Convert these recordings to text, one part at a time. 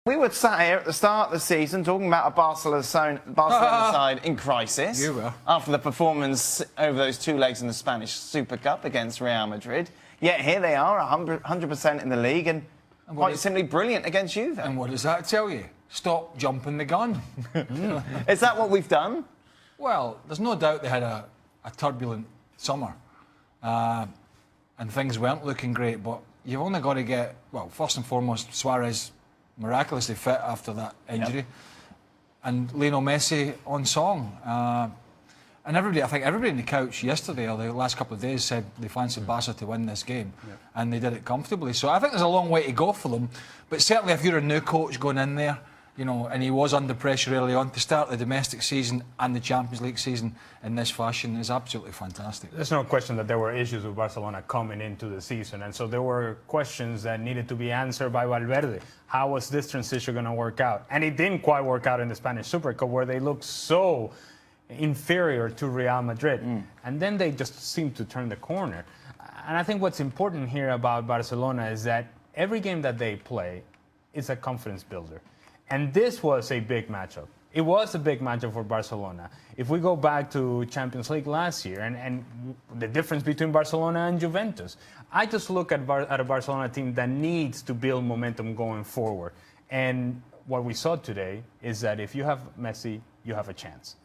We were sat here at the start of the season talking about a Barcelona side in crisis. You were. After the performance over those two legs in the Spanish Super Cup against Real Madrid. Yet here they are, 100% in the league and quite simply brilliant against Juve. And what does that tell you? Stop jumping the gun. Is that what we've done? Well, there's no doubt they had a turbulent summer. And things weren't looking great, but you've only got to get, well, first and foremost, Suarez miraculously fit after that injury. Yep. And Lionel Messi on song. And I think everybody in the couch yesterday or the last couple of days said they fancied Barca to win this game. Yep. And they did it comfortably. So I think there's a long way to go for them. But certainly if you're a new coach going in there, you know, and he was under pressure early on, to start the domestic season and the Champions League season in this fashion is absolutely fantastic. There's no question that there were issues with Barcelona coming into the season, and so there were questions that needed to be answered by Valverde. How was this transition going to work out? And it didn't quite work out in the Spanish Super Cup, where they looked so inferior to Real Madrid. And then they just seemed to turn the corner. And I think what's important here about Barcelona is that every game that they play is a confidence builder. And this was a big matchup. It was a big matchup for Barcelona. If we go back to Champions League last year and the difference between Barcelona and Juventus, I just look at a Barcelona team that needs to build momentum going forward. And what we saw today is that if you have Messi, you have a chance.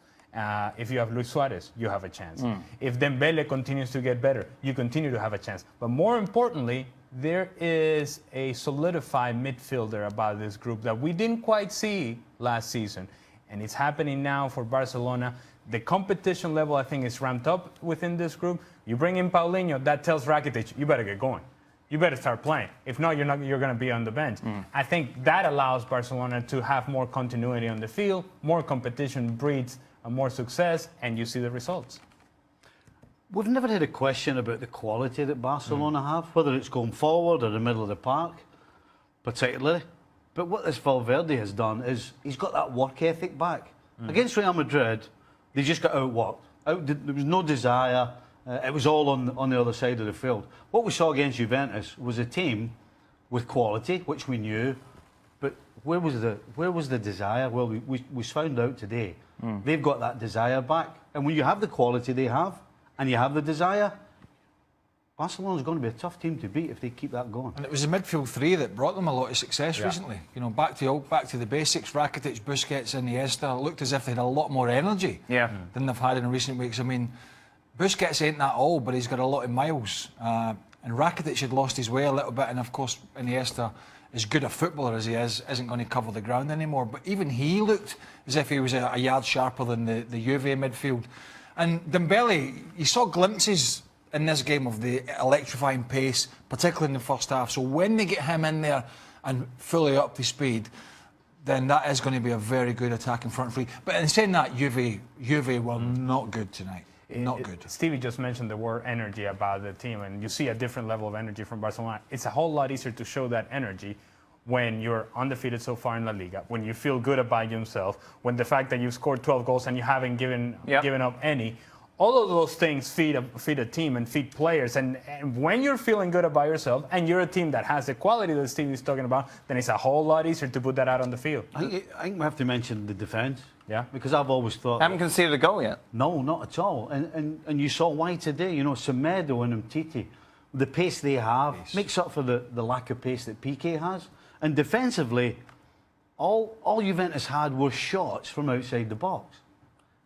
If you have Luis Suarez, you have a chance. If Dembele continues to get better, you continue to have a chance. But more importantly, there is a solidified midfielder about this group that we didn't quite see last season. And it's happening now for Barcelona. The competition level, I think, is ramped up within this group. You bring in Paulinho, that tells Rakitic, you better get going. You better start playing. If not, you're going to be on the bench. I think that allows Barcelona to have more continuity on the field. More competition breeds more success, and you see the results. We've never had a question about the quality that Barcelona have, whether it's going forward or the middle of the park, particularly. But what this Valverde has done is he's got that work ethic back. Against Real Madrid, they just got outworked. There was no desire. It was all on the other side of the field. What we saw against Juventus was a team with quality, which we knew, but where was the desire? Well, we found out today. They've got that desire back. And when you have the quality they have, and you have the desire, Barcelona's going to be a tough team to beat if they keep that going. And it was the midfield three that brought them a lot of success recently. You know, back to the basics. Rakitic, Busquets, Iniesta looked as if they had a lot more energy than they've had in recent weeks. I mean, Busquets ain't that old, but he's got a lot of miles. And Rakitic had lost his way a little bit, and of course Iniesta, as good a footballer as he is, isn't going to cover the ground anymore. But even he looked as if he was a yard sharper than the Juve midfield. And Dembele, you saw glimpses in this game of the electrifying pace, particularly in the first half. So when they get him in there and fully up to speed, then that is going to be a very good attacking front three. But in saying that, Juve were not good tonight. Not good. Stevie just mentioned the word energy about the team, and you see a different level of energy from Barcelona. It's a whole lot easier to show that energy when you're undefeated so far in La Liga, when you feel good about yourself, when the fact that you've scored 12 goals and you haven't given up any. All of those things feed a team and feed players. And when you're feeling good about yourself and you're a team that has the quality that Stevie's talking about, then it's a whole lot easier to put that out on the field. I think we have to mention the defence. Yeah. Because I've always thought... Haven't conceded a goal yet? No, not at all. And you saw why today. You know, Semedo and Umtiti, the pace they have makes up for the lack of pace that Piqué has. And defensively, all Juventus had were shots from outside the box.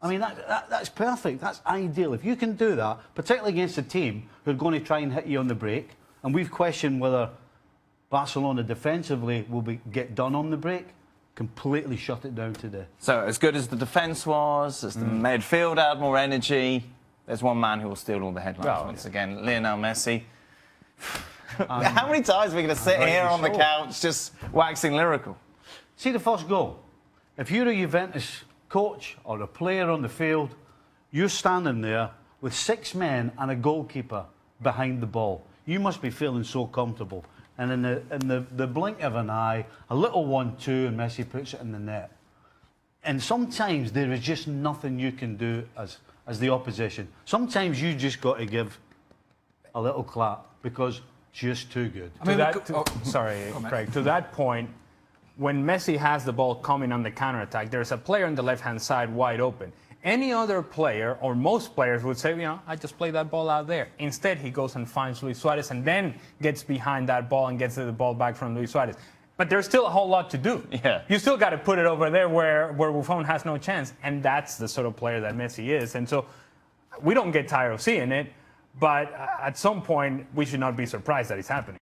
I mean, that's perfect. That's ideal. If you can do that, particularly against a team who are going to try and hit you on the break, and we've questioned whether Barcelona defensively will get done on the break, completely shut it down today. So as good as the defence was, as the midfield had more energy, there's one man who will steal all the headlines once again, Lionel Messi. How many times are we going to sit here on the couch just waxing lyrical? See the first goal. If you're a Juventus coach or a player on the field, you're standing there with 6 men and a goalkeeper behind the ball. You must be feeling so comfortable. And in the blink of an eye, a little 1-2 and Messi puts it in the net. And sometimes there is just nothing you can do as the opposition. Sometimes you just got to give a little clap because just too good. Sorry, Craig. To that point, when Messi has the ball coming on the counterattack, there's a player on the left-hand side wide open. Any other player, or most players, would say, I just play that ball out there. Instead, he goes and finds Luis Suarez and then gets behind that ball and gets the ball back from Luis Suarez. But there's still a whole lot to do. Yeah. You still got to put it over there where Buffon has no chance. And that's the sort of player that Messi is. And so we don't get tired of seeing it. But at some point, we should not be surprised that it's happening.